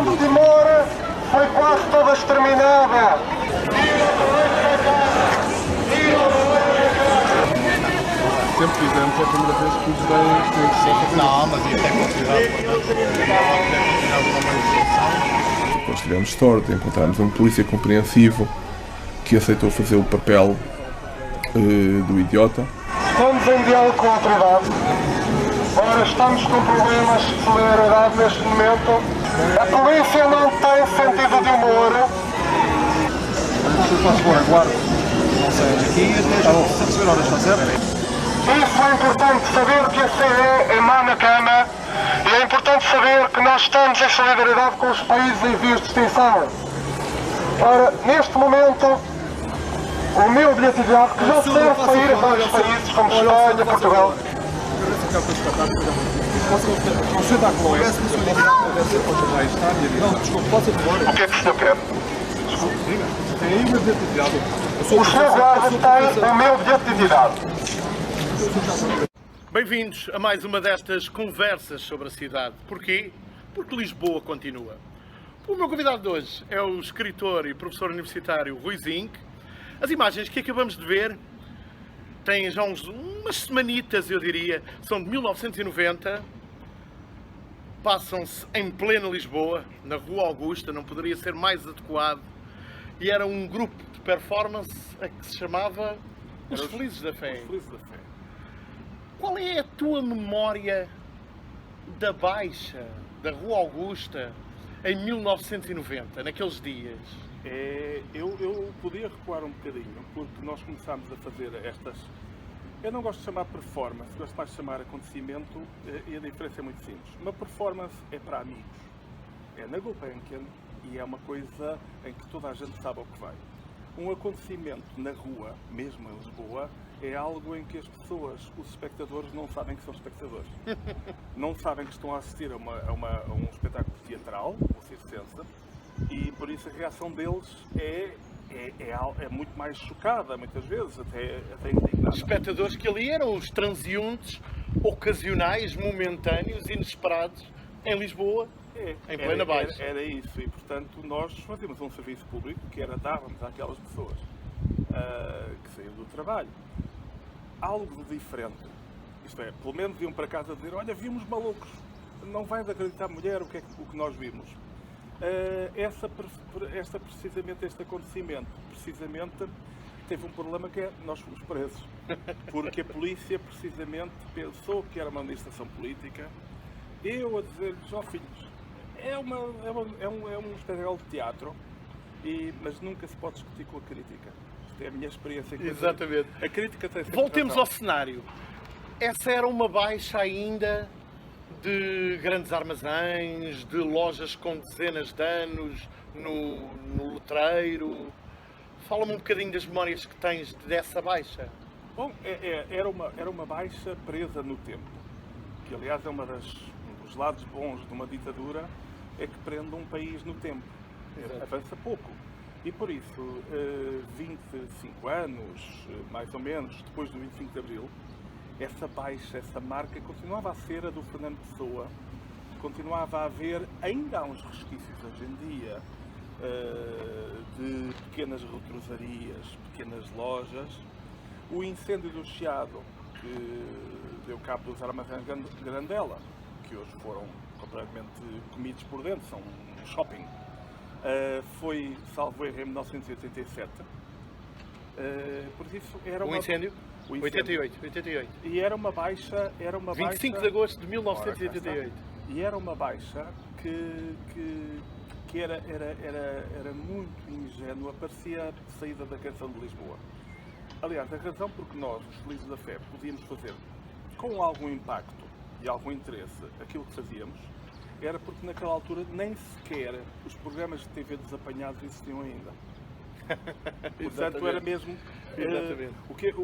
De Timor foi quase toda exterminada. Sempre fizemos, é a primeira vez que os bem. Não, mas isso é considerado. Nós tivemos sorte, encontramos um polícia compreensivo que aceitou fazer o papel do idiota. Estamos em diálogo com a autoridade. Ora, estamos com problemas de solidariedade neste momento. A polícia não tem sentido de humor. Se eu posso pôr a guarda, não sei, aqui até já receber horas, está certo? Isso é importante saber que a CE é má na cama e é importante saber que nós estamos em solidariedade com os países em vias de extinção. Ora, neste momento, o meu bilhete de viagem, que já serve para ir a vários países como Espanha, Portugal. Você dá com essa, não, desculpe, posso embora? O que é que o senhor quer? Tem aí o meu bilhete de viagem. O senhor guarda tem o meu bilhete de identidade. Bem-vindos a mais uma destas conversas sobre a cidade. Porquê? Porque Lisboa continua. O meu convidado de hoje é o escritor e professor universitário Rui Zinck. As imagens que acabamos de ver têm já umas semanitas, eu diria, são de 1990, passam-se em plena Lisboa, na Rua Augusta, não poderia ser mais adequado, e era um grupo de performance a que se chamava Os Felizes da Fé. Qual é a tua memória da Baixa, da Rua Augusta, em 1990, naqueles dias? Eu podia recuar um bocadinho, porque nós começámos a fazer estas... Eu não gosto de chamar performance, gosto mais de chamar acontecimento, e a diferença é muito simples. Uma performance é para amigos, é na Gulbenkian e é uma coisa em que toda a gente sabe ao que vai. Um acontecimento na rua, mesmo em Lisboa, é algo em que as pessoas, os espectadores, não sabem que são espectadores. Não sabem que estão a assistir a um espetáculo teatral, ou circense, e por isso a reação deles é muito mais chocada, muitas vezes, até indignada. Os espectadores que ali eram os transeuntes ocasionais, momentâneos, inesperados, em Lisboa, em plena Baixa. Era isso, e portanto nós fazíamos um serviço público que era dávamos àquelas pessoas que saíam do trabalho algo de diferente. Isto é, pelo menos iam para casa dizer: olha, vimos malucos, não vais acreditar, mulher, o que nós vimos. Precisamente este acontecimento, teve um problema que é nós fomos presos. Porque a polícia precisamente pensou que era uma manifestação política. Eu a dizer-lhes: ó filhos, é um espetáculo de teatro, mas nunca se pode discutir com a crítica. Isto é a minha experiência. Exatamente. A crítica tem sempre Voltemos razão. ao cenário. Essa era uma Baixa ainda de grandes armazéns, de lojas com dezenas de anos no letreiro. Fala-me um bocadinho das memórias que tens dessa Baixa. Bom, era uma Baixa presa no tempo, que aliás é um dos lados bons de uma ditadura, é que prende um país no tempo. Avança pouco. E por isso, 25 anos, mais ou menos, depois do 25 de Abril, essa Baixa, essa marca, continuava a ser a do Fernando Pessoa, continuava a haver, ainda há uns resquícios hoje em dia, de pequenas retrosarias, pequenas lojas. O incêndio do Chiado, que deu cabo dos armazéns Grandela, que hoje foram completamente comidos por dentro, são um shopping, foi, salvo erro, em 1987. Por isso era uma... O incêndio? 88. E era uma baixa... 25 de agosto de 1988. E era uma baixa que era muito ingênua, parecia saída da canção de Lisboa. Aliás, a razão porque nós, os Felizes da Fé, podíamos fazer com algum impacto e algum interesse aquilo que fazíamos, era porque naquela altura nem sequer os programas de TV desapanhados existiam ainda. Portanto, era mesmo...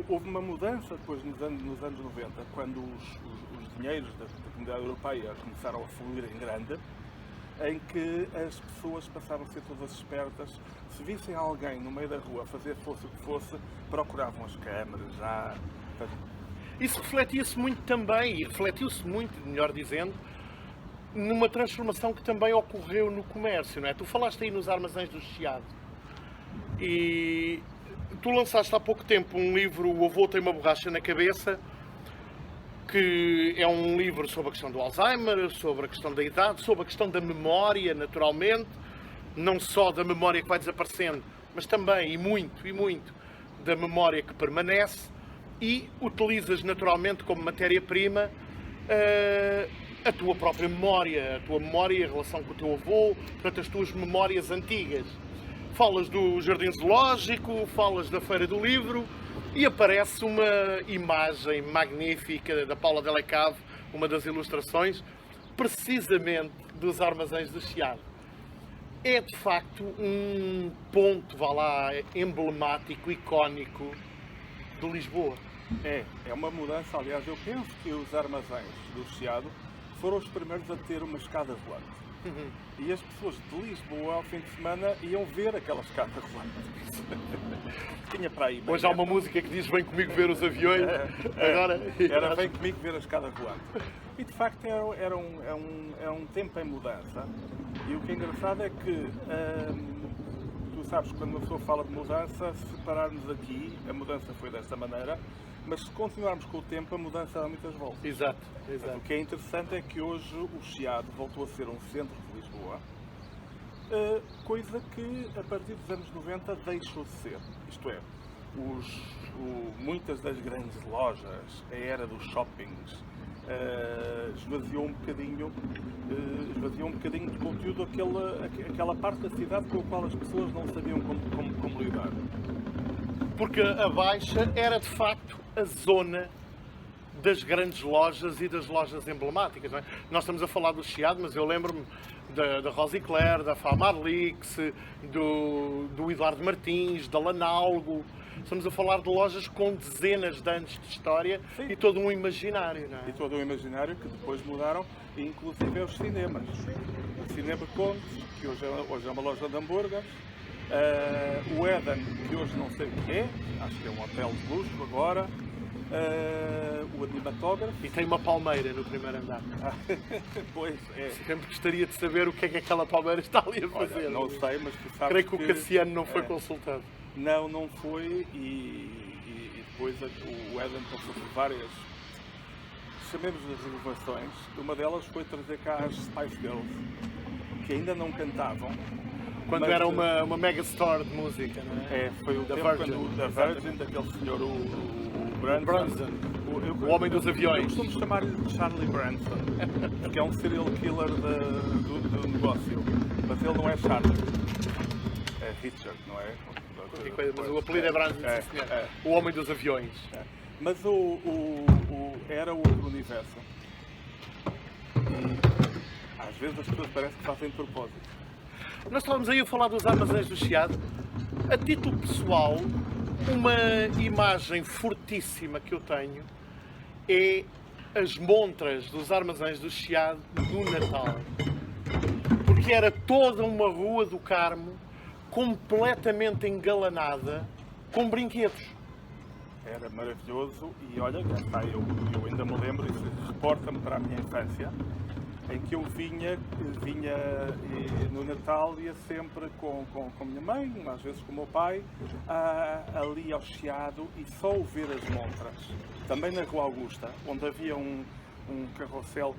houve uma mudança depois nos anos 90, quando os dinheiros da Comunidade Europeia começaram a fluir em grande, em que as pessoas passaram a ser todas espertas. Se vissem alguém no meio da rua fazer fosse o que fosse, procuravam as câmaras já. Isso refletia-se muito também, e refletiu-se muito, melhor dizendo, numa transformação que também ocorreu no comércio, não é? Tu falaste aí nos armazéns do Chiado e tu lançaste há pouco tempo um livro, O Avô Tem uma Borracha na Cabeça, que é um livro sobre a questão do Alzheimer, sobre a questão da idade, sobre a questão da memória, naturalmente, não só da memória que vai desaparecendo, mas também, e muito, da memória que permanece, e utilizas naturalmente como matéria-prima a tua própria memória, a tua memória em relação com o teu avô, portanto as tuas memórias antigas. Falas do Jardim Zoológico, falas da Feira do Livro e aparece uma imagem magnífica da Paula Della Cave, uma das ilustrações, precisamente dos armazéns do Chiado. É de facto um ponto, vá lá, emblemático, icónico de Lisboa. É uma mudança. Aliás, eu penso que os armazéns do Chiado foram os primeiros a ter uma escada rolante. E as pessoas de Lisboa, ao fim de semana, iam ver aquela escada rolante. Tinha para aí. Hoje há uma música que diz vem comigo ver os aviões. Agora era vem comigo ver a escada rolante. E de facto era um tempo em mudança. E o que é engraçado é que tu sabes, quando uma pessoa fala de mudança, se pararmos aqui, a mudança foi desta maneira, mas se continuarmos com o tempo, a mudança dá muitas voltas. Exato. O que é interessante é que hoje o Chiado voltou a ser um centro de Lisboa, coisa que a partir dos anos 90 deixou de ser. Isto é, muitas das grandes lojas, a era dos shoppings, esvaziou um bocadinho de conteúdo aquela parte da cidade com a qual as pessoas não sabiam como lidar. Porque a Baixa era de facto a zona das grandes lojas e das lojas emblemáticas, não é? Nós estamos a falar do Chiado, mas eu lembro-me da Rosicler, da Famarlix, do Eduardo Martins, da Lanalgo. Estamos a falar de lojas com dezenas de anos de história. Sim. E todo um imaginário, não é? E todo um imaginário que depois mudaram, inclusive os cinemas. O Cinema Contes, que hoje é uma loja de hambúrgueres. O Eden, que hoje não sei o que é, acho que é um hotel de luxo agora. O Animatógrafo. E tem uma palmeira no primeiro andar. Pois é. Sempre gostaria de saber o que é que aquela palmeira está ali a fazer. Olha, não sei, mas tu sabes. Creio que o Cassiano não foi consultado. Não foi, e depois o Eden passou por várias, chamemos-lhe renovações. Uma delas foi trazer cá as Spice Girls, que ainda não cantavam. Quando era uma mega store de música, não é? Foi o tempo quando da Virgin, daquele senhor, o Branson, o homem dos aviões. Eu costumo chamar-lhe de Charlie Branson, porque é um serial killer do negócio, mas ele não é Charlie, é Richard, não é? Mas o apelido é Branson, sim, senhor. O homem dos aviões. Mas era outro universo. E às vezes as pessoas parecem que fazem de propósito. Nós estávamos aí a falar dos armazéns do Chiado. A título pessoal, uma imagem fortíssima que eu tenho é as montras dos armazéns do Chiado do Natal. Porque era toda uma rua do Carmo completamente engalanada com brinquedos. Era maravilhoso e olha, já está, eu ainda me lembro, isso reporta-me para a minha infância, em que eu vinha no Natal, ia sempre com a minha mãe, às vezes com o meu pai, ali ao Chiado e só ver as montras. Também na Rua Augusta, onde havia um carrossel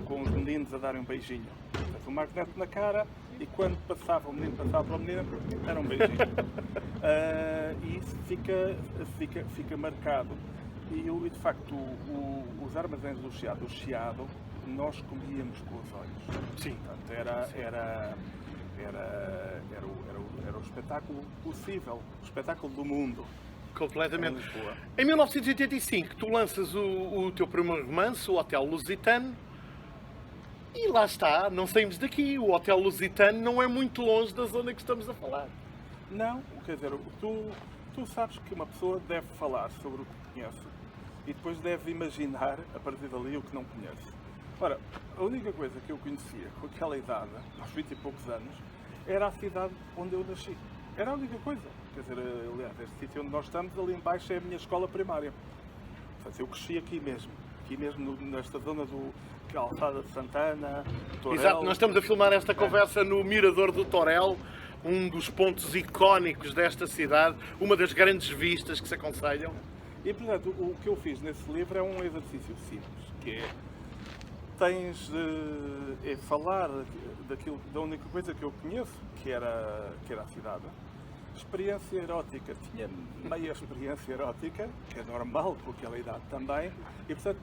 com os meninos a darem um beijinho. Um magnete na cara e quando passava o menino passava para a menina, era um beijinho. E isso fica marcado. E de facto, os armazéns do Chiado nós comíamos com os olhos. Sim. Portanto, era o espetáculo possível, o espetáculo do mundo. Completamente. Em Lisboa. Em 1985, tu lanças o teu primeiro romance, o Hotel Lusitano, e lá está, não saímos daqui. O Hotel Lusitano não é muito longe da zona que estamos a falar. Não, quer dizer, tu sabes que uma pessoa deve falar sobre o que conhece e depois deve imaginar, a partir dali, o que não conhece. Ora, a única coisa que eu conhecia com aquela idade, aos 20 e poucos anos, era a cidade onde eu nasci. Era a única coisa. Quer dizer, aliás, este sítio onde nós estamos, ali embaixo, é a minha escola primária. Portanto, eu cresci aqui mesmo nesta zona do Calçada de Santana, Torel. Exato, nós estamos a filmar esta conversa no Mirador do Torel, um dos pontos icónicos desta cidade, uma das grandes vistas que se aconselham. E, portanto, o que eu fiz nesse livro é um exercício simples, que é tens de falar da única coisa que eu conheço, que era a cidade. Experiência erótica, tinha meia experiência erótica, que é normal com aquela idade também, e portanto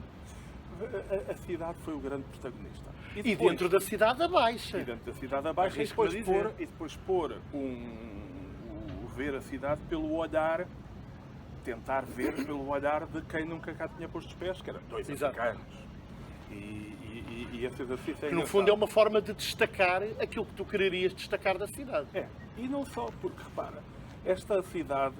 a cidade foi o grande protagonista. E dentro da cidade abaixo. E dentro da cidade abaixo, e depois pôr ver a cidade pelo olhar, tentar ver pelo olhar de quem nunca cá tinha posto os pés, que eram dois africanos. E esse exercício é no fundo é uma forma de destacar aquilo que tu quererias destacar da cidade. É, e não só, porque repara, esta cidade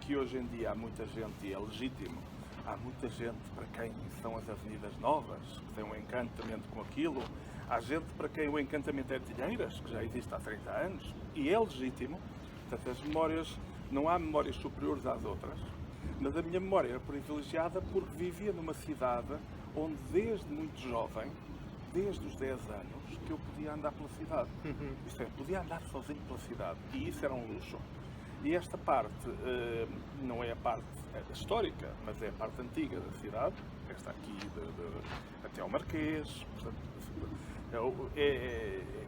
que hoje em dia há muita gente, e é legítimo, há muita gente para quem são as avenidas novas, que têm um encantamento com aquilo, há gente para quem o encantamento é Telheiras, que já existe há 30 anos, e é legítimo, portanto as memórias, não há memórias superiores às outras, mas a minha memória era privilegiada porque vivia numa cidade onde desde muito jovem, desde os 10 anos, que eu podia andar pela cidade. Isto é, podia andar sozinho pela cidade. E isso era um luxo. E esta parte não é a parte histórica, mas é a parte antiga da cidade. Esta aqui até ao Marquês. Portanto,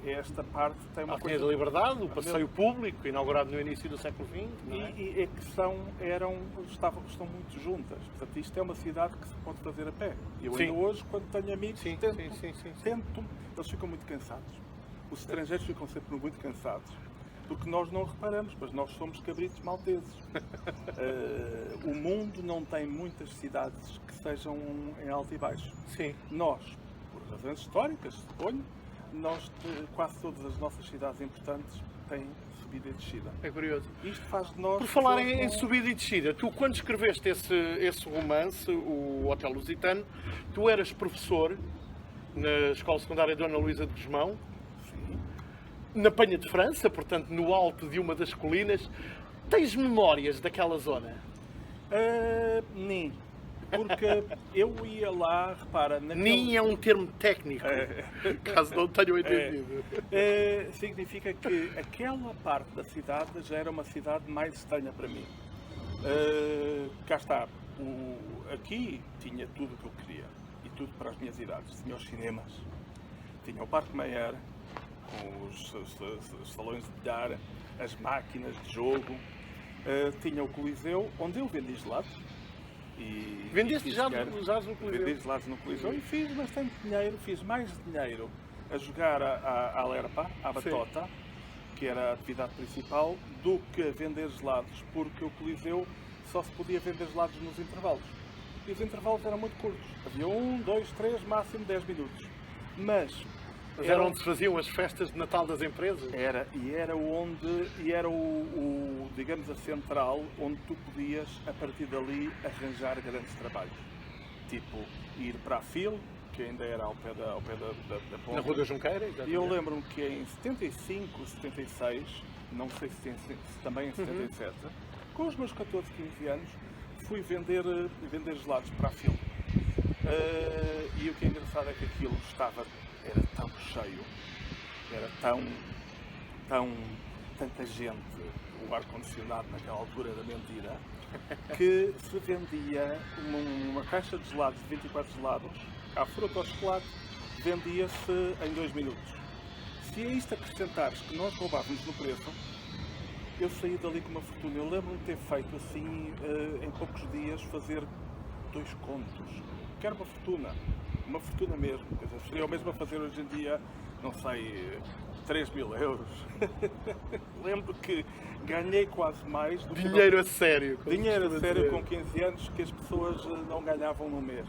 esta parte tem uma coisa da Liberdade, o passeio público, inaugurado no início do século XX. E é que estão muito juntas. Portanto, isto é uma cidade que se pode fazer a pé. Eu ainda hoje, quando tenho amigos, tento, eles ficam muito cansados. Os estrangeiros ficam sempre muito cansados. Porque nós não reparamos, mas nós somos cabritos malteses. O mundo não tem muitas cidades que sejam em alto e baixo. Sim. Nós, por razões históricas, suponho, quase todas as nossas cidades importantes têm subida e descida. É curioso. Isto faz de nós... Por falar em subida e descida, tu quando escreveste esse romance, o Hotel Lusitano, tu eras professor na Escola Secundária Dona Luísa de Gusmão, na Penha de França, portanto no alto de uma das colinas. Tens memórias daquela zona? Nem. Porque eu ia lá, repara... Nem é um termo técnico, caso não tenham entendido. Significa que aquela parte da cidade já era uma cidade mais estranha para mim. Cá está. Aqui tinha tudo o que eu queria. E tudo para as minhas idades. Tinha os cinemas, tinha o Parque Meyer, com os salões de bilhar, as máquinas de jogo, tinha o Coliseu, onde eu vendi gelados. Vendeste gelados no Coliseu? Vendi gelados no Coliseu e fiz bastante dinheiro, fiz mais dinheiro a jogar à Lerpa, à batota, que era a atividade principal, do que a vender gelados, porque o Coliseu só se podia vender gelados nos intervalos. E os intervalos eram muito curtos, havia 1, 2, 3, máximo 10 minutos. Mas era onde se faziam as festas de Natal das empresas? Era digamos, a central onde tu podias, a partir dali, arranjar grandes trabalhos. Tipo, ir para a FIL, que ainda era ao pé da ponte. Na Rua da Junqueira? E eu lembro-me que em 75, 76, não sei se também em 77, com os meus 14, 15 anos, fui vender gelados para a FIL. E o que é engraçado é que aquilo era tão cheio, era tanta gente, o ar-condicionado naquela altura era mentira, que se vendia uma caixa de gelados, de 24 gelados, à fruta ou chocolate, vendia-se em 2 minutos. Se a isto acrescentares que nós roubávamos no preço, eu saí dali com uma fortuna. Eu lembro-me de ter feito assim, em poucos dias, fazer 2 contos, que era uma fortuna. uma fortuna mesmo. Quer dizer, seria o mesmo a fazer hoje em dia, não sei, 3.000 euros. Lembro que ganhei quase mais do que... Dinheiro a sério. como Dinheiro a costuma sério dizer. com 15 anos que as pessoas não ganhavam no mês.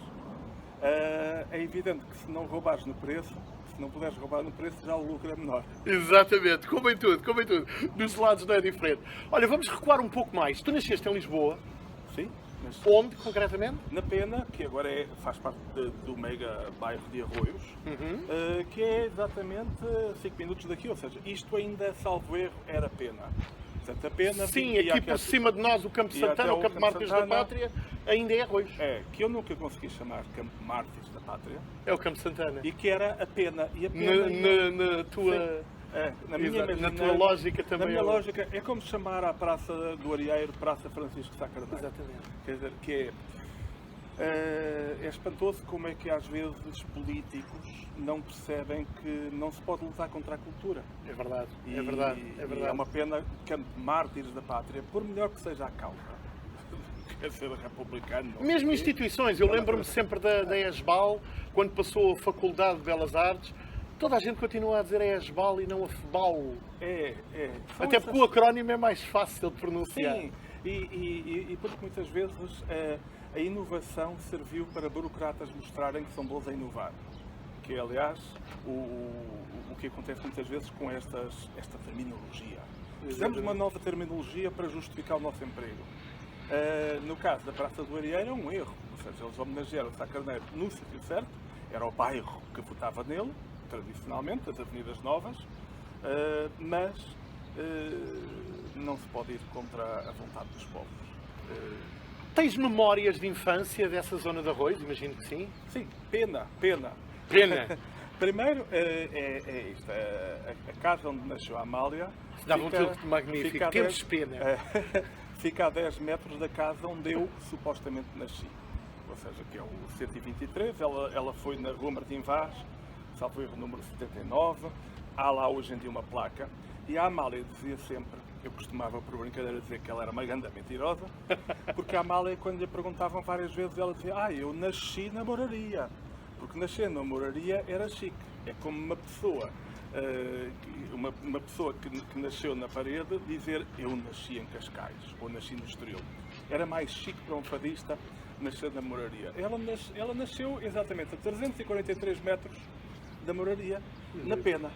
É evidente que se não roubares no preço, se não puderes roubar no preço, já o lucro é menor. Exatamente, como em tudo, como em tudo. Dos lados não é diferente. Olha, vamos recuar um pouco mais. Tu nasceste em Lisboa. Sim, mas Onde, concretamente? na Pena, que agora faz parte do mega bairro de Arroios, que é exatamente 5 minutos daqui, ou seja, isto ainda, salvo erro, era Pena. Portanto, a Pena... Sim, ia aqui por cima de nós, o Campo ia Santana, até o o Campo Campo Mártires da Santana. Pátria, ainda é Arroios. É, que eu nunca consegui chamar Campo Mártires da Pátria, É o Campo Santana. e que era a Pena. E a Pena Na tua... na minha Exato, na tua imaginação, lógica também. na minha é o- lógica, é como chamar a Praça do Arieiro Praça Francisco Sá Carneiro. Exatamente. Quer dizer, que é espantoso como é que às vezes políticos não percebem que não se pode lutar contra a cultura. É verdade, E, é verdade, é e verdade. é uma pena que mártires da pátria, por melhor que seja a causa, quer ser republicano. ou Mesmo quê, instituições, eu lembro-me sempre da ESBAL, quando passou a Faculdade de Belas Artes, toda a gente continua a dizer a ESBAL e não a FBAL. São Até essas- porque o acrónimo é mais fácil de pronunciar. Sim, e porque muitas vezes a inovação serviu para burocratas mostrarem que são bons a inovar. Que é, aliás, o que acontece muitas vezes com esta terminologia. Precisamos de uma nova terminologia para justificar o nosso emprego. No caso da Praça do Arieiro é um erro. Ou seja, eles homenagearam Sá Carneiro no sítio certo, era o bairro que votava nele, tradicionalmente, as avenidas novas, mas não se pode ir contra a vontade dos povos. Tens memórias de infância dessa zona de Arroios? Imagino que sim. Sim, pena. Pena. Primeiro é isto, a casa onde nasceu a Amália Dava um truque magnífico. fica a Temos 10 pena. fica a 10 metros da casa onde eu supostamente nasci. Ou seja, que é o 123, ela foi na Rua Martim Vaz, salvo erro número 79, há lá hoje em dia uma placa, e a Amália dizia sempre, eu costumava por brincadeira dizer que ela era uma grande mentirosa, porque a Amália, quando lhe perguntavam várias vezes, ela dizia, eu nasci na moraria, porque nascer na moraria era chique, é como uma pessoa, uma pessoa que nasceu na parede dizer, eu nasci em Cascais, ou nasci no Estoril. Era mais chique para um fadista nascer na moraria. Ela nasceu exatamente a 343 metros da moraria, na Pena.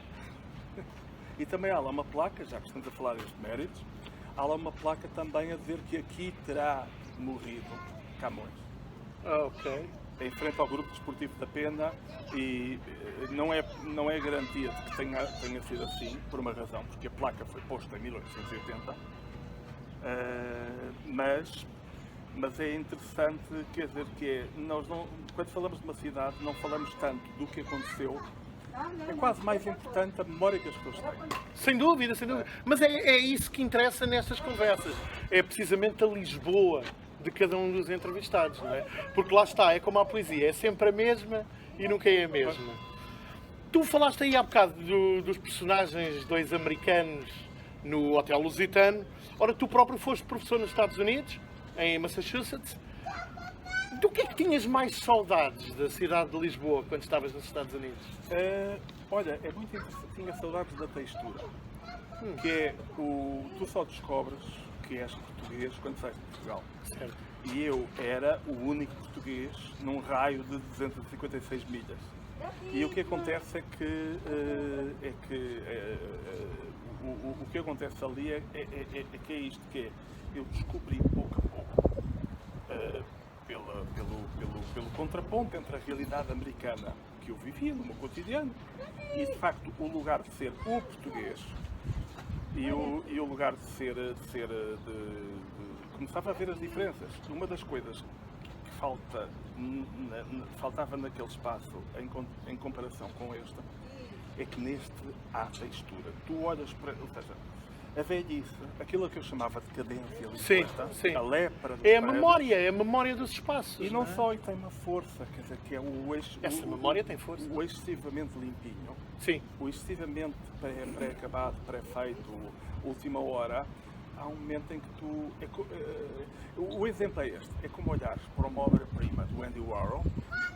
E também há lá uma placa, já que estamos a falar destes méritos, há lá uma placa também a dizer que aqui terá morrido Camões. Ok. Em frente ao grupo desportivo da Pena, e não é garantia de que tenha sido assim, por uma razão, porque a placa foi posta em 1880, mas é interessante, quer dizer, que nós não, quando falamos de uma cidade, não falamos tanto do que aconteceu, é quase mais importante a memória que as pessoas têm. Sem dúvida, sem dúvida. Mas é isso que interessa nestas conversas. É precisamente a Lisboa de cada um dos entrevistados, não é? Porque lá está, é como a poesia, é sempre a mesma e nunca é a mesma. Tu falaste aí há bocado dos personagens dois americanos no Hotel Lusitano. Ora, tu próprio foste professor nos Estados Unidos, em Massachusetts. Do que é que tinhas mais saudades da cidade de Lisboa quando estavas nos Estados Unidos? Olha, é muito interessante, tinha saudades da textura, que é tu só descobres que és português quando sais de Portugal. Certo. E eu era o único português num raio de 256 milhas. E o que acontece é que, o que acontece ali é que é isto, que é, eu descobri pouco a pouco, pelo contraponto entre a realidade americana que eu vivia no meu cotidiano e, de facto, o lugar de ser o português e o lugar de ser começava a ver as diferenças. Uma das coisas que faltava naquele espaço em comparação com este é que neste há textura. Tu olhas para, ou seja, a velhice, aquilo que eu chamava de cadência, Sim, sim. a lepra dos É a prédios. memória dos espaços. E não é? só, e tem uma força, quer dizer, que é o eixo. Essa memória tem força. O excessivamente limpinho, Sim. o excessivamente pré-acabado, pré-feito, última hora. Há um momento em que o exemplo é este, é como olhares para uma obra-prima do Andy Warhol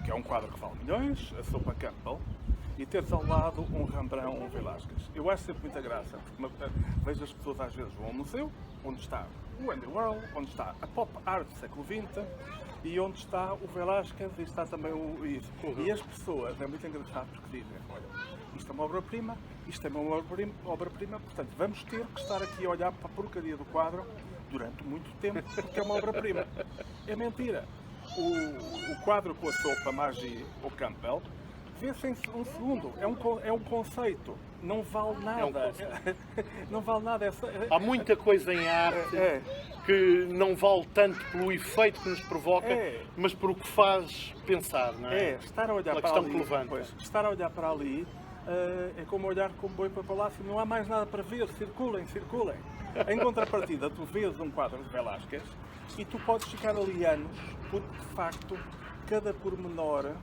que é um quadro que vale milhões, a sopa Campbell, e teres ao lado um Rembrandt ou um Velázquez. Eu acho sempre muita graça, porque vejo as pessoas às vezes vão ao museu, onde está o Andy Warhol, onde está a pop art do século XX, e onde está o Velázquez e está também o isso. E as pessoas, é muito engraçado porque dizem, olha, isto é uma obra-prima, isto é uma obra-prima, portanto vamos ter que estar aqui a olhar para a porcaria do quadro durante muito tempo, porque é uma obra-prima. É mentira. O quadro com a sopa Maggi ou Campbell vê-se em um segundo. É um conceito. Não vale nada. Não vale nada. Há muita coisa em arte que não vale tanto pelo efeito que nos provoca, mas por o que faz pensar, não é? Estar a olhar para ali. Estar a olhar para ali é como olhar como boi para o palácio. Não há mais nada para ver. Circulem, circulem. Em contrapartida, tu vês um quadro de Velázquez e tu podes ficar ali anos, porque de facto cada pormenor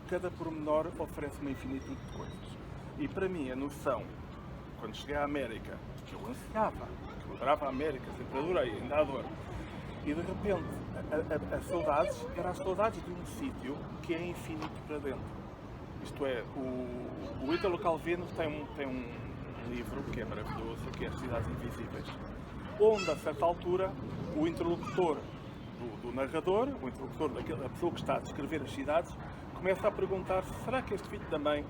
oferece uma infinitude de coisas. E para mim a noção, quando cheguei à América, que eu ansiava, que eu adorava a América, sempre adorei, ainda adoro, e de repente as saudades, eram as saudades de um sítio que é infinito para dentro. Isto é, o Ítalo Calvino tem um livro que é maravilhoso, que é As Cidades Invisíveis, onde a certa altura o interlocutor do narrador, o interlocutor daquela pessoa que está a descrever as cidades, começa a perguntar: será que este filho da mãe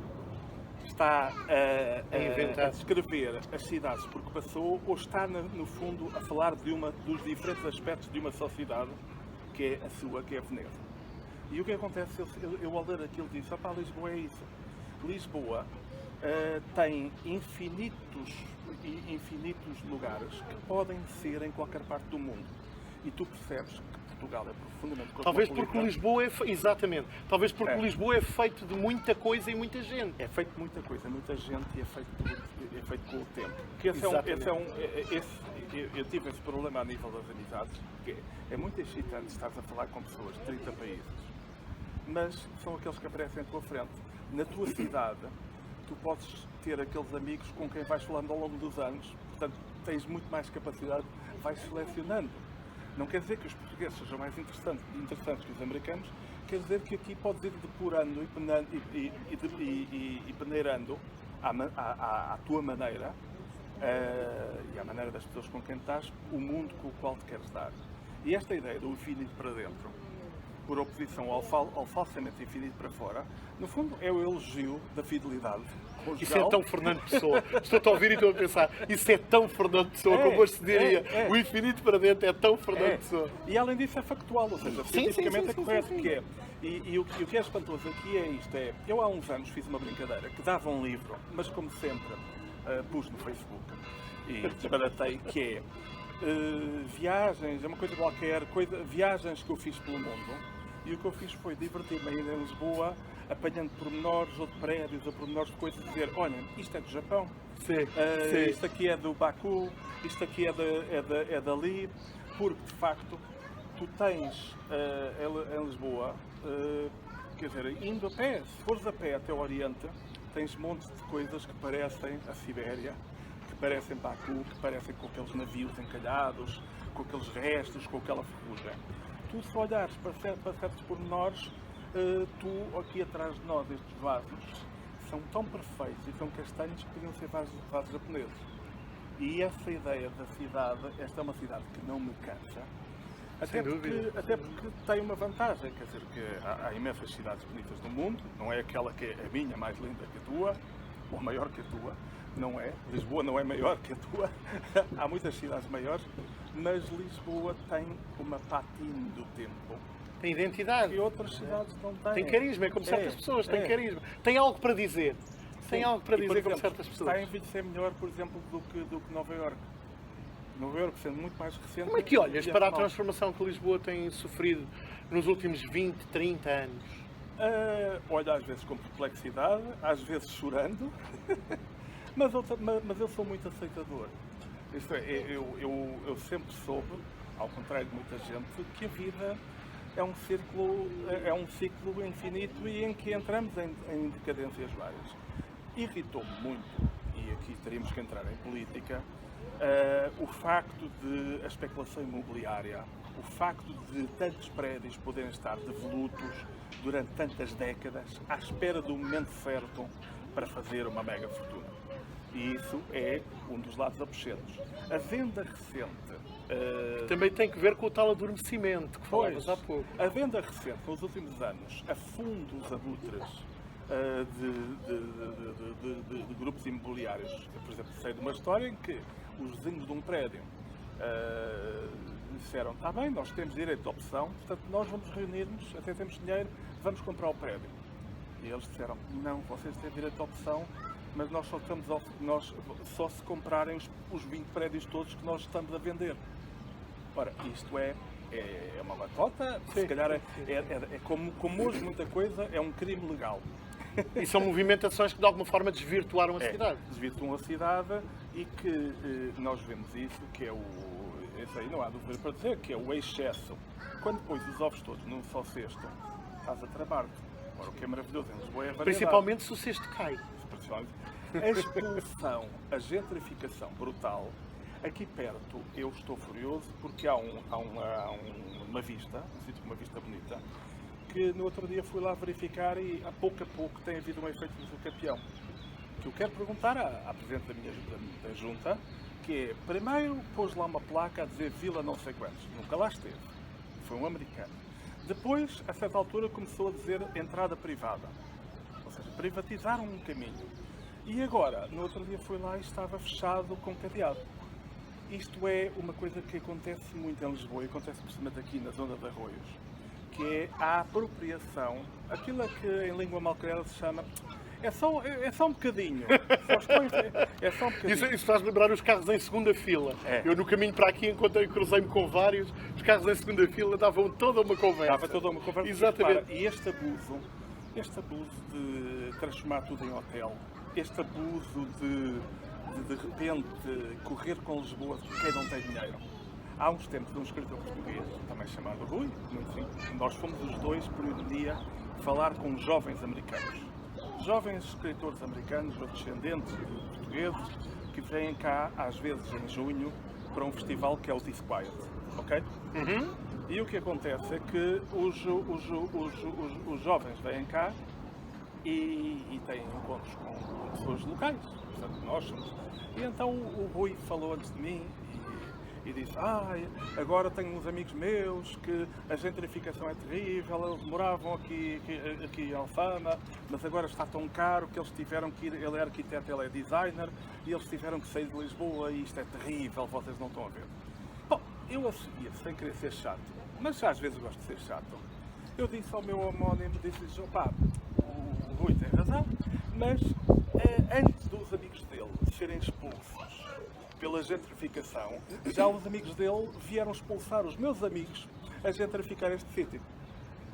está a descrever as cidades porque passou, ou está no fundo a falar dos diferentes aspectos de uma sociedade que é a sua, que é a Veneza? E o que acontece, eu ao ler aquilo disse: opá, Lisboa é isso. Lisboa tem infinitos lugares que podem ser em qualquer parte do mundo. E tu percebes que Portugal é profundamente cosmopolita. Talvez porque Lisboa exatamente. Talvez porque Lisboa é feito de muita coisa e muita gente. É feito de muita coisa, muita gente, e é feito com o tempo. Que eu tive esse problema a nível das amizades, que é muito excitante estar a falar com pessoas de 30 países, mas são aqueles que aparecem à tua frente. Na tua cidade, tu podes ter aqueles amigos com quem vais falando ao longo dos anos, portanto tens muito mais capacidade, vais selecionando. Não quer dizer que os portugueses sejam mais interessantes que os americanos, quer dizer que aqui podes ir depurando e peneirando à tua maneira e à maneira das pessoas com quem estás, o mundo com o qual te queres dar. E esta ideia do infinito para dentro, por oposição ao falsamente infinito para fora, no fundo é o elogio da fidelidade conjugal. Isso é tão Fernando Pessoa. Estou-te a ouvir e estou a pensar, isso é tão Fernando Pessoa, como hoje se diria. O infinito para dentro é tão Fernando Pessoa. E além disso é factual, ou seja, cientificamente é correto. E o que é espantoso aqui é isto, eu há uns anos fiz uma brincadeira que dava um livro, mas como sempre pus no Facebook e desbaratei, que é viagens, é uma coisa qualquer, viagens que eu fiz pelo mundo. E o que eu fiz foi divertir-me a ir em Lisboa, apanhando pormenores ou de prédios ou pormenores de coisas, e dizer: olha, isto é do Japão, isto aqui é do Baku, isto aqui é dali, porque de facto tu tens em Lisboa, quer dizer, indo a pé, se fores a pé até o Oriente, tens montes de coisas que parecem a Sibéria, que parecem Baku, que parecem com aqueles navios encalhados, com aqueles restos, com aquela ferrugem. Tu, se olhares para certos pormenores, tu, aqui atrás de nós, estes vasos, são tão perfeitos e tão castanhos que podiam ser vasos japoneses. E essa ideia da cidade, esta é uma cidade que não me cansa, até porque tem uma vantagem, quer dizer, que há imensas cidades bonitas no mundo, não é aquela que é a minha mais linda que a tua, ou maior que a tua, não é. Lisboa não é maior que a tua, há muitas cidades maiores, mas Lisboa tem uma patina do tempo. Tem identidade. Que outras cidades não têm. Tem carisma, é como certas pessoas, tem carisma. Tem algo para dizer. Tem algo para dizer, como certas pessoas. Está a envelhecer melhor, por exemplo, do que Nova Iorque. Nova Iorque sendo muito mais recente. Como é que olhas para a transformação que Lisboa tem sofrido nos últimos 20, 30 anos? Olho às vezes com perplexidade, às vezes chorando, mas eu sou muito aceitador. Isto é, eu sempre soube, ao contrário de muita gente, que a vida é um ciclo infinito e em que entramos em decadências várias. Irritou-me muito, e aqui teríamos que entrar em política, o facto de a especulação imobiliária, o facto de tantos prédios poderem estar devolutos durante tantas décadas à espera do momento certo para fazer uma mega fortuna. E isso é um dos lados obscenos. A venda recente... Também tem que ver com o tal adormecimento que falavas há pouco. A venda recente, nos últimos anos, a fundos abutres de grupos imobiliários. Eu, por exemplo, sei de uma história em que os vizinhos de um prédio disseram: está bem, nós temos direito de opção, portanto nós vamos reunir-nos, até temos dinheiro, vamos comprar o prédio. E eles disseram: não, vocês têm direito de opção, mas nós só se comprarem os 20 prédios todos que nós estamos a vender. Ora, isto é uma batota, se calhar é como hoje muita coisa, é um crime legal. E são movimentações que de alguma forma desvirtuaram a cidade. Desvirtuam a cidade e que nós vemos isso, que é isso aí não há dúvida para dizer, que é o excesso. Quando pões os ovos todos num só cesto, estás a trabar-te. Ora, o que é maravilhoso em Lisboa é a variedade. Principalmente se o cesto cai. A expulsão, a gentrificação brutal. Aqui perto eu estou furioso porque há uma vista, um sítio com uma vista bonita, que no outro dia fui lá verificar e a pouco tem havido um efeito do campeão. Que eu quero perguntar à Presidente da Junta, que é, primeiro pôs lá uma placa a dizer Vila não sei quantos, nunca lá esteve, foi um americano. Depois, a certa altura, começou a dizer entrada privada, ou seja, privatizaram um caminho. E agora, no outro dia fui lá e estava fechado com cadeado. Isto é uma coisa que acontece muito em Lisboa e acontece precisamente aqui na zona de Arroios, que é a apropriação, aquilo que em língua malcriada se chama é só um bocadinho. É só um bocadinho. Isso faz lembrar os carros em segunda fila. É. Eu no caminho para aqui cruzei-me com vários, os carros em segunda fila davam toda uma conversa. Dava toda uma conversa. Exatamente. E este abuso de transformar tudo em hotel, este abuso de repente correr com Lisboa de quem não tem dinheiro. Há uns tempos, um escritor português, também chamado Rui, nós fomos os dois por um dia falar com jovens americanos. Jovens escritores americanos ou descendentes de portugueses que vêm cá, às vezes em junho, para um festival que é o This Quiet, ok? Uhum. E o que acontece é que os jovens vêm cá e têm encontros com pessoas locais, portanto nós somos. E então o Rui falou antes de mim e disse: agora tenho uns amigos meus que a gentrificação é terrível, eles moravam aqui em Alfama, mas agora está tão caro que eles tiveram que ir, ele é arquiteto, ele é designer, e eles tiveram que sair de Lisboa e isto é terrível, vocês não estão a ver. Bom, eu a seguir, sem querer ser chato, mas às vezes gosto de ser chato, eu disse ao meu homónimo, disse-lhes: o Rui tem razão, mas antes dos amigos dele serem expulsos pela gentrificação, já os amigos dele vieram expulsar os meus amigos a gentrificar este sítio.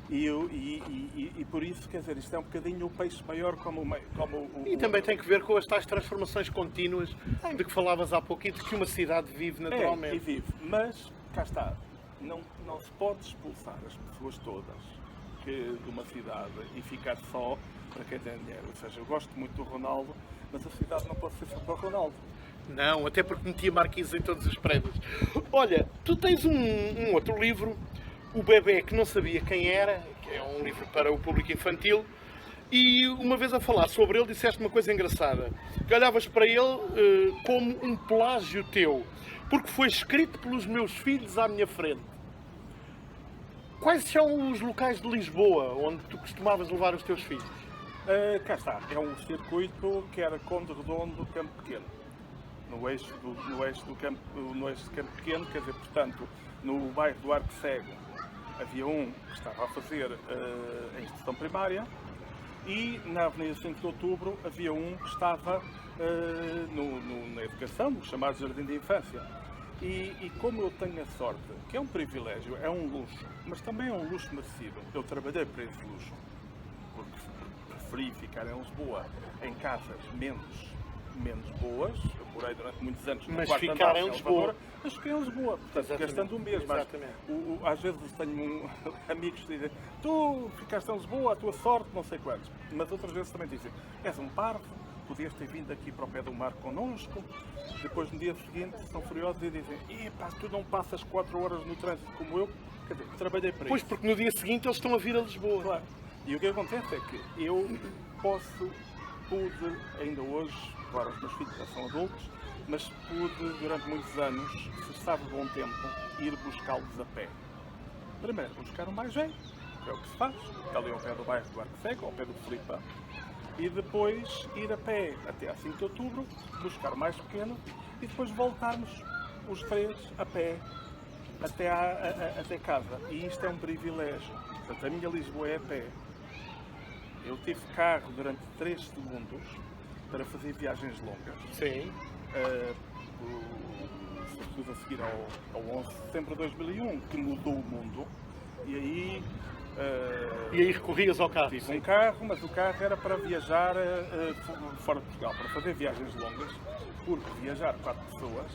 E por isso, quer dizer, isto é um bocadinho o peixe maior como o... E também tem que ver com as tais transformações contínuas de que falavas há pouco e de que uma cidade vive naturalmente. E vive, mas cá está, não se pode expulsar as pessoas todas de uma cidade e ficar só para quem tem dinheiro. Ou seja, eu gosto muito do Ronaldo, mas a cidade não pode ser só para o Ronaldo. Não, até porque metia marquises em todos os prédios. Olha, tu tens um outro livro, O Bebé que não sabia quem era, que é um livro para o público infantil, e uma vez a falar sobre ele disseste uma coisa engraçada, que olhavas para ele como um plágio teu, porque foi escrito pelos meus filhos à minha frente. Quais são os locais de Lisboa onde tu costumavas levar os teus filhos? Cá está, é um circuito que era Conde Redondo, Campo Pequeno. No eixo de Campo Pequeno, quer dizer, portanto, no bairro do Arco Cego havia um que estava a fazer a instrução primária e na Avenida 5 de Outubro havia um que estava na educação, no chamado Jardim de Infância. E como eu tenho a sorte, que é um privilégio, é um luxo, mas também é um luxo merecido, eu trabalhei para esse luxo, porque preferi ficar em Lisboa em casas menos boas. Eu morei durante muitos anos no quarto andar em Lisboa, mas fiquei em Lisboa, portanto, gastando o mesmo. Às vezes tenho amigos que dizem: tu ficaste em Lisboa, a tua sorte, não sei quantos, mas outras vezes também dizem: és um parvo, podias ter vindo aqui para o pé do mar connosco. Depois, no dia seguinte, são furiosos e dizem: epá, tu não passas 4 horas no trânsito como eu. Quer dizer, trabalhei para Pois, isso. porque no dia seguinte eles estão a vir a Lisboa. Claro. E o que acontece é que eu pude, ainda hoje, agora os meus filhos já são adultos, mas pude, durante muitos anos, se estava bom tempo, ir buscá-los a pé. Primeiro, buscar o mais velho, que é o que se faz, ali ao pé do bairro do Arco Cego, ao pé do Filipe. E depois ir a pé até a 5 de outubro, buscar o mais pequeno, e depois voltarmos os 3 a pé até casa. E isto é um privilégio. Portanto, a minha Lisboa é a pé. Eu tive carro durante 3 segundos para fazer viagens longas. Sim. Sobretudo a seguir ao 11 de setembro de 2001, que mudou o mundo. E aí... E aí recorrias ao carro. tive um carro, mas o carro era para viajar fora de Portugal, para fazer viagens longas, porque viajar 4 pessoas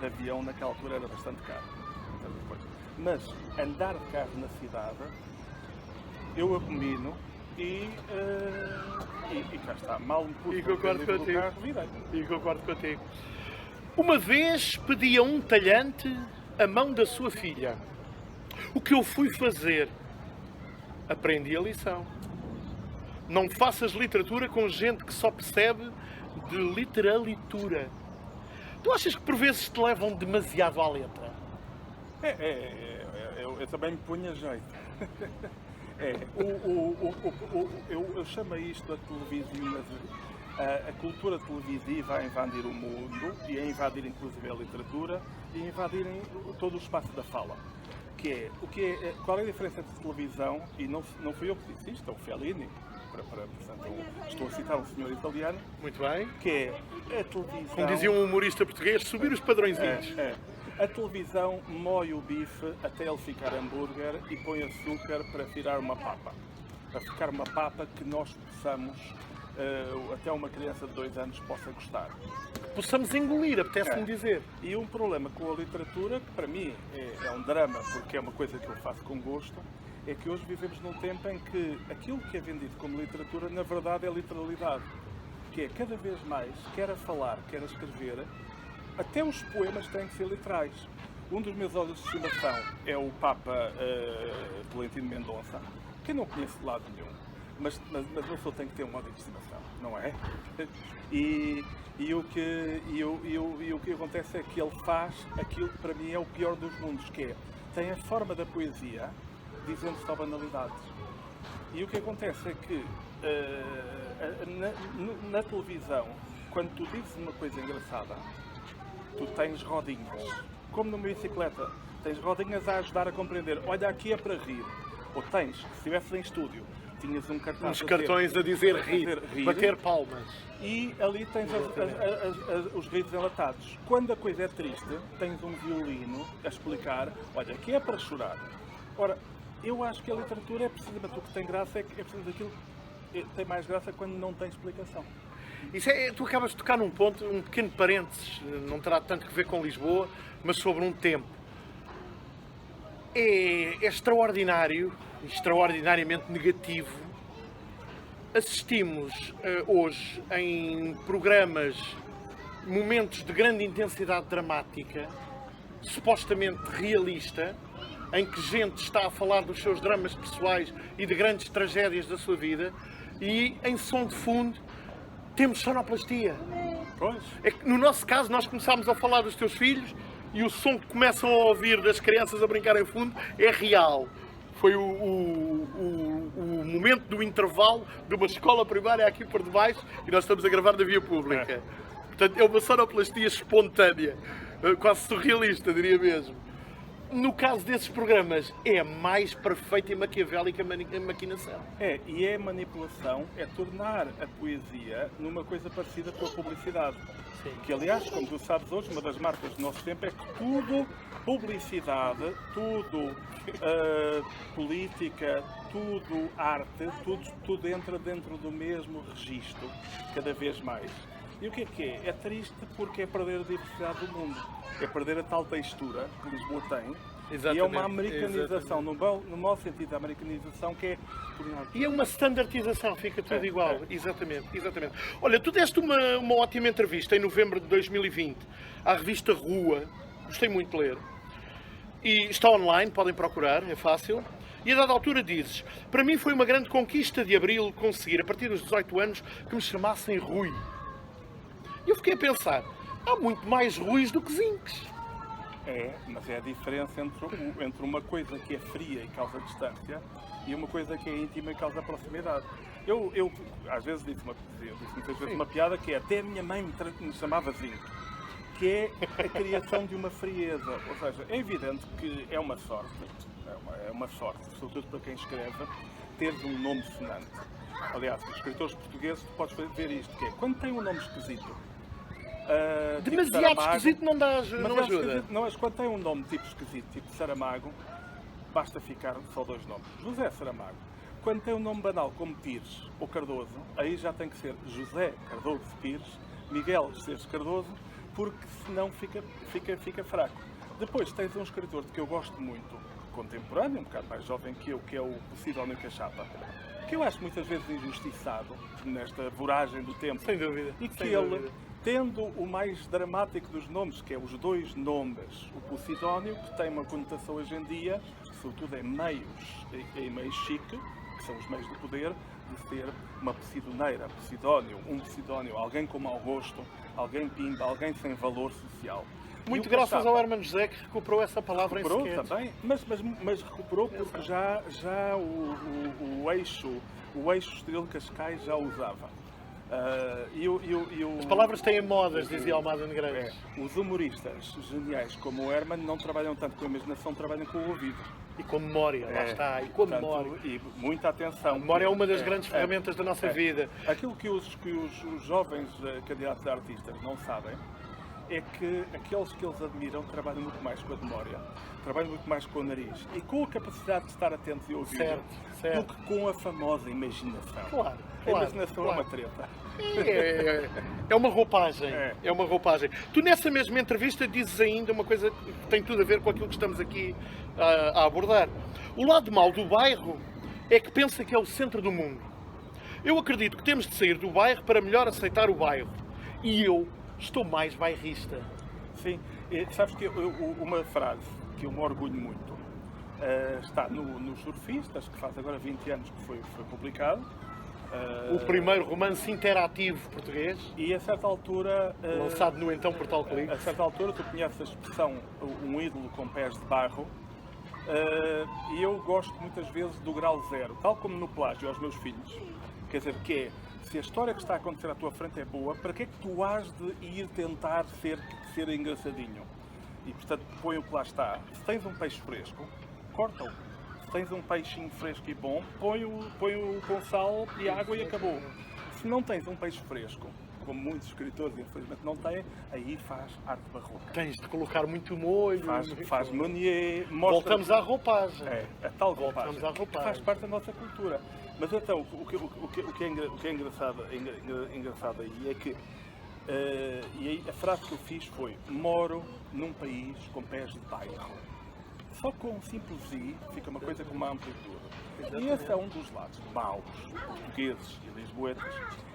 de avião naquela altura era bastante caro. Mas andar de carro na cidade, eu abomino e cá está, mal me pude E concordo do contigo. carro, virei. E concordo contigo. Uma vez pedi a um talhante a mão da sua filha. O que eu fui fazer? Aprendi a lição. Não faças literatura com gente que só percebe de literalitura. Tu achas que por vezes te levam demasiado à letra? Eu também me punho a jeito. Eu chamo isto a televisão, a cultura televisiva a invadir o mundo e a invadir inclusive a literatura e a invadir todo o espaço da fala. Qual é a diferença entre televisão, e não fui eu que disse isto, é o Fellini, portanto, estou a citar um senhor italiano, Muito bem. que é a televisão... Como dizia um humorista português, subir os padrõezinhos. A televisão moe o bife até ele ficar hambúrguer e põe açúcar para virar uma papa. Para ficar uma papa que nós possamos, até uma criança de 2 anos, possa gostar. Possamos engolir, apetece-me dizer. E um problema com a literatura, que para mim é um drama, porque é uma coisa que eu faço com gosto, é que hoje vivemos num tempo em que aquilo que é vendido como literatura, na verdade, é literalidade. Que é cada vez mais, quer a falar, quer a escrever, até os poemas têm que ser literais. Um dos meus ódios de estimação é o Papa Tolentino Mendonça, que eu não conheço de lado nenhum, mas uma pessoa tem que ter um ódio de estimação, não é? E o que acontece é que ele faz aquilo que para mim é o pior dos mundos, que é, tem a forma da poesia dizendo só banalidades. E o que acontece é que na televisão, quando tu dizes uma coisa engraçada, tu tens rodinhas, como numa bicicleta, tens rodinhas a ajudar a compreender, olha, aqui é para rir. Ou tens, se estivesse em estúdio, tinhas um cartaz Uns cartões a dizer rir, bater palmas. e ali tens os risos enlatados. Quando a coisa é triste, tens um violino a explicar, olha, aqui é para chorar. Ora, eu acho que a literatura é precisamente o que tem graça, é precisamente aquilo que tem mais graça quando não tem explicação. Tu acabas de tocar num ponto, um pequeno parênteses, não terá tanto que ver com Lisboa, mas sobre um tempo. É extraordinário, extraordinariamente negativo. Assistimos hoje em programas, momentos de grande intensidade dramática, supostamente realista, em que gente está a falar dos seus dramas pessoais e de grandes tragédias da sua vida, e em som de fundo temos sonoplastia. Pois. É que, no nosso caso, nós começámos a falar dos teus filhos e o som que começam a ouvir das crianças a brincar em fundo é real. Foi o momento do intervalo de uma escola primária aqui por debaixo e nós estamos a gravar na via pública. Portanto, é uma sonoplastia espontânea, quase surrealista, diria mesmo. No caso desses programas, é a mais perfeita e maquiavélica maquinação. E é manipulação, é tornar a poesia numa coisa parecida com a publicidade. Sim. Que, aliás, como tu sabes hoje, uma das marcas do nosso tempo é que tudo, publicidade, tudo política, tudo arte, tudo entra dentro do mesmo registro, cada vez mais. E o que é? É triste porque é perder a diversidade do mundo. É perder a tal textura que Lisboa tem E é uma americanização, no mau sentido da americanização, que é tornar... E é uma standardização, fica tudo igual. Exatamente. Olha, tu deste uma ótima entrevista em novembro de 2020 à revista Rua, gostei muito de ler. E está online, podem procurar, é fácil. E a dada altura dizes: para mim foi uma grande conquista de Abril conseguir, a partir dos 18 anos, que me chamassem Rui. E eu fiquei a pensar, há muito mais Ruis do que Zinques. Mas é a diferença entre uma coisa que é fria e causa distância e uma coisa que é íntima e causa proximidade. Eu às vezes disse muitas vezes uma piada que é: até a minha mãe me chamava Zinco, que é a criação de uma frieza. Ou seja, é evidente que é uma sorte, sobretudo para quem escreve, teres um nome sonante. Aliás, os escritores portugueses, tu podes ver isto, que é quando tem um nome esquisito. Demasiado esquisito não ajuda. Mas quando tem um nome tipo esquisito, tipo Saramago, basta ficar só 2 nomes. José Saramago. Quando tem um nome banal como Pires ou Cardoso, aí já tem que ser José Cardoso Pires, Miguel Esteves Cardoso, porque senão fica fraco. Depois tens um escritor de que eu gosto muito, contemporâneo, um bocado mais jovem que eu, que é o Sidónio Cachapa, que eu acho muitas vezes injustiçado nesta voragem do tempo. Sem dúvida. E que ele, tendo o mais dramático dos nomes, que é os 2 nomes, o Posidónio, que tem uma conotação hoje em dia, sobretudo em meios chique, que são os meios do poder, de ter uma Posidoneira, Posidónio, um Posidónio, alguém com mau gosto, alguém pimba, alguém sem valor social. Muito graças ao Hermano José, que recuperou essa palavra em sketch. Também, mas recuperou porque já o eixo Estoril Cascais já usava. As palavras têm modas, dizia Almada Negreiros. Os humoristas geniais como o Herman não trabalham tanto com a imaginação, trabalham com o ouvido. E com memória, lá está, e com memória. E muita atenção. A memória é uma das grandes ferramentas da nossa vida. Aquilo que os jovens candidatos a artistas não sabem é que aqueles que eles admiram trabalham muito mais com a memória, trabalham muito mais com o nariz e com a capacidade de estar atentos e ouvir do que com a famosa imaginação. Claro. A imaginação é uma treta. É uma roupagem. É uma roupagem. Tu nessa mesma entrevista dizes ainda uma coisa que tem tudo a ver com aquilo que estamos aqui a abordar. O lado mau do bairro é que pensa que é o centro do mundo. Eu acredito que temos de sair do bairro para melhor aceitar o bairro. E eu estou mais bairrista. Sim, sabes que uma frase que eu me orgulho muito está nos Surfistas, que faz agora 20 anos que foi publicado. O primeiro romance interativo português. E a certa altura... lançado no então Portal Clique. A certa altura tu conheces a expressão um ídolo com pés de barro. E eu gosto muitas vezes do grau zero, tal como no plágio aos meus filhos. Quer dizer, que é, se a história que está a acontecer à tua frente é boa, para que é que tu has de ir tentar ser engraçadinho? E, portanto, põe o que lá está. Se tens um peixe fresco, corta-o. Se tens um peixinho fresco e bom, põe-o com sal e água e acabou. Se não tens um peixe fresco, como muitos escritores infelizmente não têm, aí faz arte barroca. Tens de colocar muito molho. Faz Meunier. Voltamos à roupagem. A tal roupagem. Voltamos à roupagem. Que faz parte da nossa cultura. Mas então, o que é engraçado aí é que e aí a frase que eu fiz foi: moro num país com pés de bairro. Só com um simples I fica uma coisa com uma amplitude. E esse é um dos lados maus, portugueses e lisboetas.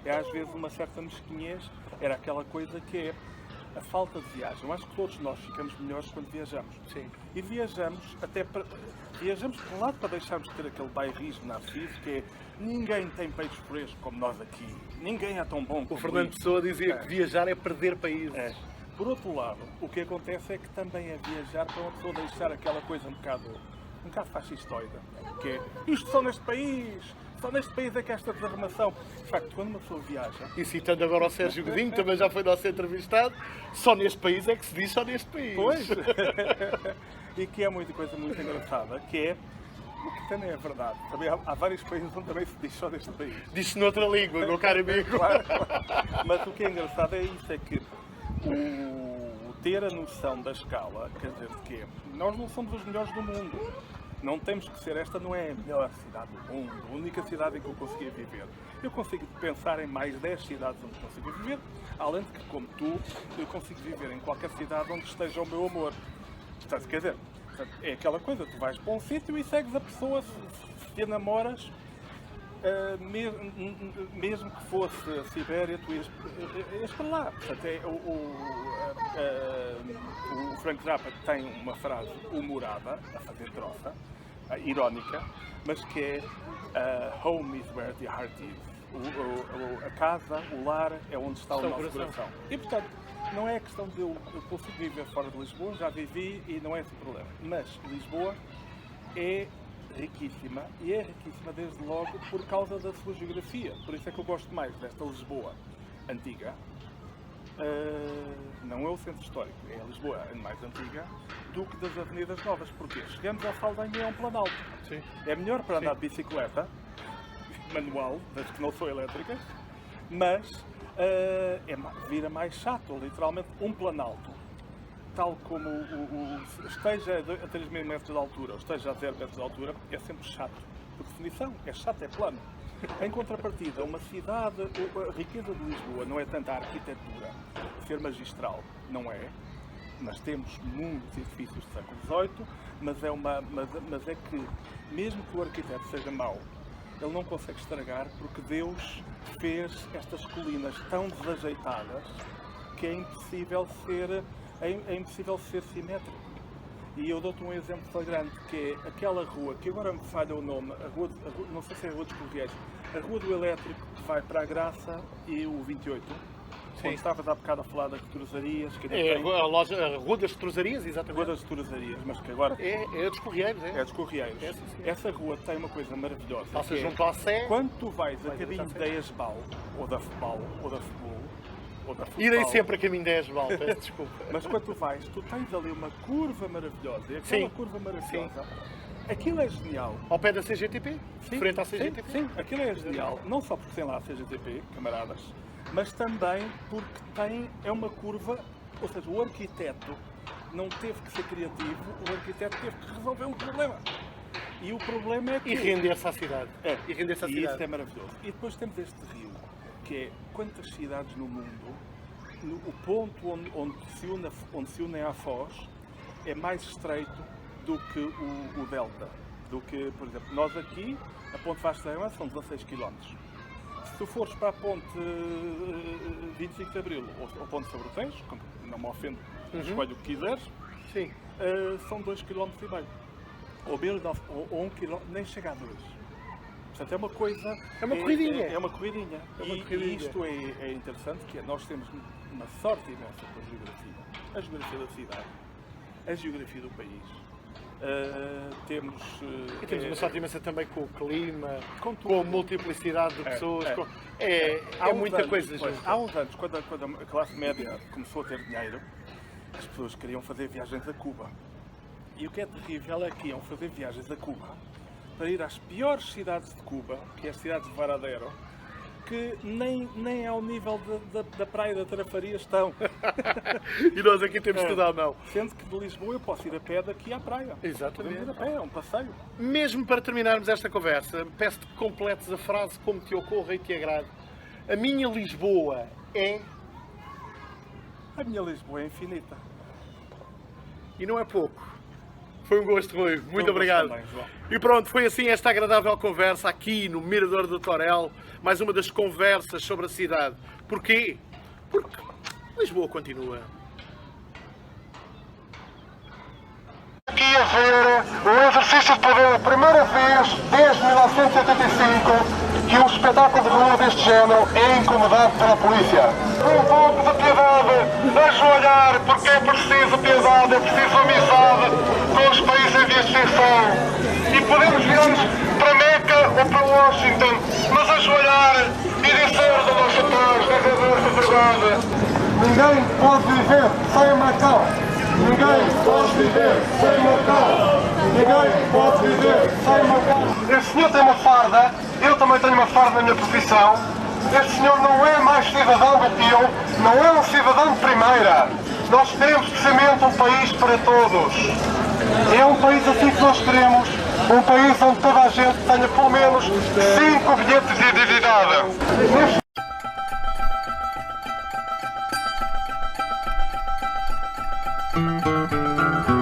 É às vezes uma certa mesquinhez, era aquela coisa que é a falta de viagem. Eu acho que todos nós ficamos melhores quando viajamos. Sim. E viajamos por um lado para deixarmos de ter aquele bairrismo narciso que é: ninguém tem peixe fresco como nós aqui, ninguém é tão bom como o Fernando Pessoa dizia que viajar é perder países. Por outro lado, o que acontece é que também é viajar para uma pessoa deixar aquela coisa um bocado fascistoide, que é: isto só neste país é que esta desarmação. De facto, quando uma pessoa viaja... E citando agora o Sérgio Godinho, também já foi nosso entrevistado, só neste país é que se diz só neste país. Pois! E que é muita coisa muito engraçada, que é, o que também é verdade, também há vários países onde também se diz só neste país. Diz-se noutra língua, meu caro amigo. Claro. Mas o que é engraçado é isso, é que o ter a noção da escala, quer dizer, de que nós não somos os melhores do mundo. Não temos que ser, esta não é a melhor cidade do mundo, a única cidade em que eu conseguia viver. Eu consigo pensar em mais 10 cidades onde consigo viver, além de que, como tu, eu consigo viver em qualquer cidade onde esteja o meu amor. Portanto, quer dizer, Portanto, é aquela coisa, tu vais para um sítio e segues a pessoa, se te namoras, mesmo que fosse a Sibéria, tu ias para lá. Portanto, o Frank Zappa tem uma frase humorada, a fazer troça, irónica, mas que é home is where the heart is. A casa, o lar, é onde está o nosso coração. E, portanto, não é questão de eu consigo viver fora de Lisboa, já vivi e não é esse o problema. Mas Lisboa é riquíssima, e é riquíssima desde logo por causa da sua geografia. Por isso é que eu gosto mais desta Lisboa antiga. Não é o centro histórico, é a Lisboa mais antiga, do que das avenidas novas. Porquê? Chegamos ao Saldanha e é um planalto. Sim. É melhor para andar de bicicleta, manual, das que não são elétricas, mas vira mais chato, literalmente um planalto. Tal como esteja a 3.000 metros de altura ou esteja a 0 metros de altura, é sempre chato. Por definição, é chato, é plano. Em contrapartida, uma cidade, a riqueza de Lisboa não é tanto a arquitetura, ser magistral, não é, mas temos muitos edifícios do século XVIII, mas é que, mesmo que o arquiteto seja mau, ele não consegue estragar porque Deus fez estas colinas tão desajeitadas que é impossível ser simétrico. E eu dou-te um exemplo flagrante, que é aquela rua, que agora me falha o nome, não sei se é a Rua dos Correios, a Rua do Elétrico, que vai para a Graça e o 28. Onde estavas há bocado a falar das retrosarias. É a Rua das Retrosarias, exatamente. Rua das Retrosarias, mas que agora... É dos Correios, é? É dos Correios. Essa rua tem uma coisa maravilhosa. Passa junto à Sé. Quando tu vais a caminho da Esbal, ou da Febal, ou da Febul, irei sempre a caminho da Esbal, peço desculpa. Mas quando tu vais, tu tens ali uma curva maravilhosa. E aquela curva maravilhosa, aquilo é genial. Ao pé da CGTP? Sim, frente à CGTP? Sim, aquilo é genial. Não só porque tem lá a CGTP, camaradas, mas também porque é uma curva, ou seja, o arquiteto não teve que ser criativo, o arquiteto teve que resolver um problema. E o problema é que... E render-se à cidade. E render-se à cidade. Isso é maravilhoso. E depois temos este rio, que é quantas cidades no mundo, o ponto onde se unem à Foz é mais estreito do que o delta. Do que, por exemplo, nós aqui, a Ponte Vasco da Gama são 16 km. Se tu fores para a Ponte 25 de Abril ou Ponte Sobre o Tejo, não me ofendo, escolhe o que quiseres, são 2,5 km. Ou 1 km, nem chega a 2. Portanto, é uma coisa... É uma corridinha. É uma corridinha. E isto é interessante, que nós temos uma sorte imensa com a geografia. A geografia da cidade, a geografia do país. Temos uma sorte imensa também com o clima, com a multiplicidade de pessoas. Há muita coisa. Há uns anos, quando a classe média começou a ter dinheiro, as pessoas queriam fazer viagens a Cuba. E o que é terrível é que iam fazer viagens a Cuba para ir às piores cidades de Cuba, que é as cidades de Varadero, que nem ao nível da Praia da Tarafaria estão. E nós aqui temos tudo à mão. Sendo que de Lisboa eu posso ir a pé daqui à praia. Exatamente. Ir a pé, é um passeio. Mesmo para terminarmos esta conversa, peço-te que completes a frase como te ocorra e te agrade. A minha Lisboa é... A minha Lisboa é infinita. E não é pouco. Foi um gosto, Rui. Muito obrigado. Também, João. E pronto, foi assim esta agradável conversa aqui no Mirador do Torel. Mais uma das conversas sobre a cidade. Porquê? Porque Lisboa continua. Aqui a ver o exercício de poder, a primeira vez desde 1985 que um espetáculo de rua deste género é incomodado pela polícia. Um pouco de piedade, ajoelhar, porque é preciso piedade, é preciso amizade com os países em vias de extinção. E podemos vir-nos para Meca ou para Washington, mas ajoelhar e dizer da nossa paz, dizer da nossa verdade. Ninguém pode viver sem Macau. Ninguém pode viver sem Macau. Ninguém pode viver sem Macau. Este senhor tem uma farda, eu também tenho uma farda na minha profissão. Este senhor não é mais cidadão do que eu, não é um cidadão de primeira. Nós queremos precisamente um país para todos. É um país assim que nós queremos, um país onde toda a gente tenha pelo menos 5 bilhetes de identidade. Música